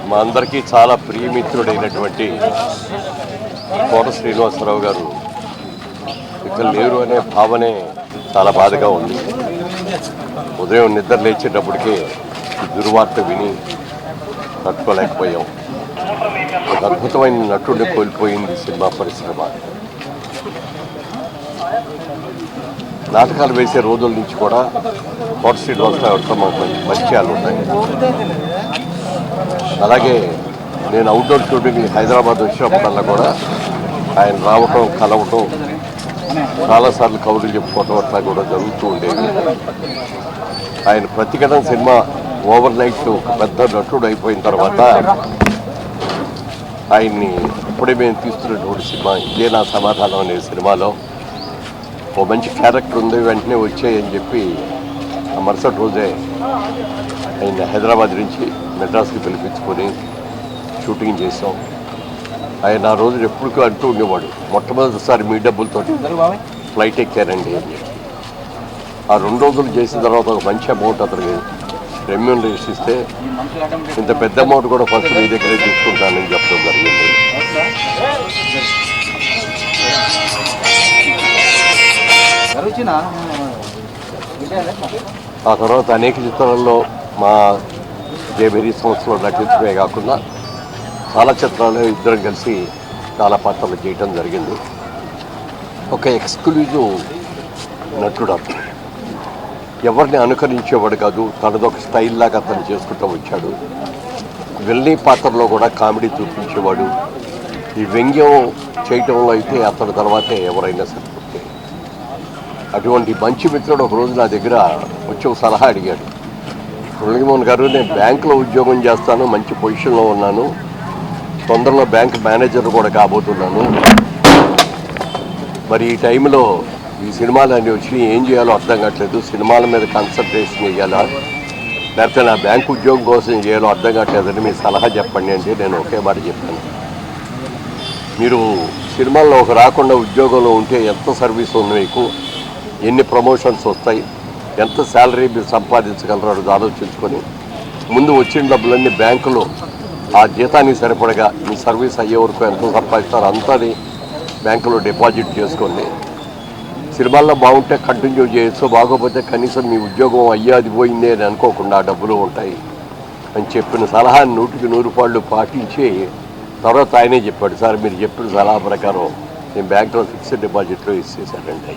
మా అందరికీ చాలా ప్రియమిత్రుడైనటువంటి కోట శ్రీనివాసరావు గారు ఇక్కడ లేరు అనే భావనే చాలా బాధగా ఉంది. ఉదయం నిద్ర లేచేటప్పటికే దుర్వార్త విని తట్టుకోలేకపోయాం. ఒక అద్భుతమైన నటుడిని కోల్పోయింది సినిమా పరిశ్రమ. నాటకాలు వేసే రోజుల నుంచి కూడా కోట శ్రీనివాసరావుతో మాకు పరిచయాలు ఉన్నాయి. అలాగే నేను అవుట్డోర్ షూటింగ్ హైదరాబాద్ వచ్చినప్పుడల్లా కూడా ఆయన రావటం కలవటం చాలాసార్లు కబుర్లు చెప్పుకోవటం అట్లా కూడా జరుగుతూ ఉండేది. ఆయన ప్రతిఘటన సినిమా ఓవర్ నైట్ ఒక పెద్ద నటుడు అయిపోయిన తర్వాత ఆయన్ని ఇప్పుడే మేము తీస్తున్నటువంటి సినిమా ఇదే నా సమాధానం అనే సినిమాలో ఓ మంచి క్యారెక్టర్ ఉంది, వెంటనే వచ్చాయని చెప్పి ఆ మరుసటి రోజే ఆయన హైదరాబాద్ నుంచి మెడ్రాస్కి పిలిపించుకొని షూటింగ్ చేసాం. ఆయన ఆ రోజు ఎప్పటికీ అంటూ ఉండేవాడు, మొట్టమొదటిసారి మీ డబ్బులతో ఫ్లైట్ ఎక్కారండి అని చెప్పి. ఆ 2 రోజులు చేసిన తర్వాత ఒక మంచి అమౌంట్ అతనికి రెమ్యూనరేషన్ ఇస్తే ఇంత పెద్ద అమౌంట్ కూడా ఫస్ట్ మీ దగ్గరే తీసుకుంటానని చెప్పడం జరిగింది. ఆ తర్వాత అనేక చిత్రాల్లో మా జేబెరీ సంస్థలో నటించడమే కాకుండా చాలా చిత్రాలు ఇద్దరం కలిసి చాలా పాత్రలు చేయటం జరిగింది. ఒక ఎక్స్క్లూజివ్ నటుడు అతను, ఎవరిని అనుకరించేవాడు కాదు, తనదొక స్టైల్ లాగా అతను చేసుకుంటూ వచ్చాడు. విల్నీ పాత్రలో కూడా కామెడీ చూపించేవాడు. ఈ వ్యంగ్యం చేయటంలో అయితే అతని తర్వాతే ఎవరైనా సరిపోతే. అటువంటి మంచి మిత్రుడు ఒకరోజు నా దగ్గర వచ్చి ఒక సలహా అడిగాడు. మురళీమోహన్ గారు, నేను బ్యాంకులో ఉద్యోగం చేస్తాను, మంచి పొజిషన్లో ఉన్నాను, తొందరలో బ్యాంక్ మేనేజర్ కూడా కాబోతున్నాను, మరి ఈ టైంలో ఈ సినిమాలు అన్నీ వచ్చి ఏం చేయాలో అర్థం కావట్లేదు, సినిమాల మీద కాన్సన్ట్రేషన్ చేయాలా లేకపోతే నా బ్యాంక్ ఉద్యోగం కోసం చేయాలో అర్థం కావట్లేదని మీ సలహా చెప్పండి అంటే నేను ఒకే మాట చెప్పాను. మీరు సినిమాల్లో ఒక రాకుండా ఉద్యోగంలో ఉంటే ఎంత సర్వీస్ ఉంది మీకు, ఎన్ని ప్రమోషన్స్ వస్తాయి, ఎంత శాలరీ మీరు సంపాదించగలరో అది ఆలోచించుకొని ముందు వచ్చిన డబ్బులన్నీ బ్యాంకులో ఆ జీతానికి సరిపడగా మీ సర్వీస్ అయ్యే వరకు ఎంత సంపాదిస్తారో అంతని బ్యాంకులో డిపాజిట్ చేసుకోండి. సినిమాల్లో బాగుంటే కంటిన్యూ చేయొచ్చు, బాగోపోతే కనీసం మీ ఉద్యోగం అయ్యాది పోయిందే అని అనుకోకుండా డబ్బులు ఉంటాయి అని చెప్పిన సలహాని 100కి 100 పాళ్ళు పాటించి తర్వాత ఆయనే చెప్పాడు, సార్ మీరు చెప్పిన సలహా ప్రకారం నేను బ్యాంకులో ఫిక్స్డ్ డిపాజిట్లో ఇచ్చేసానండి.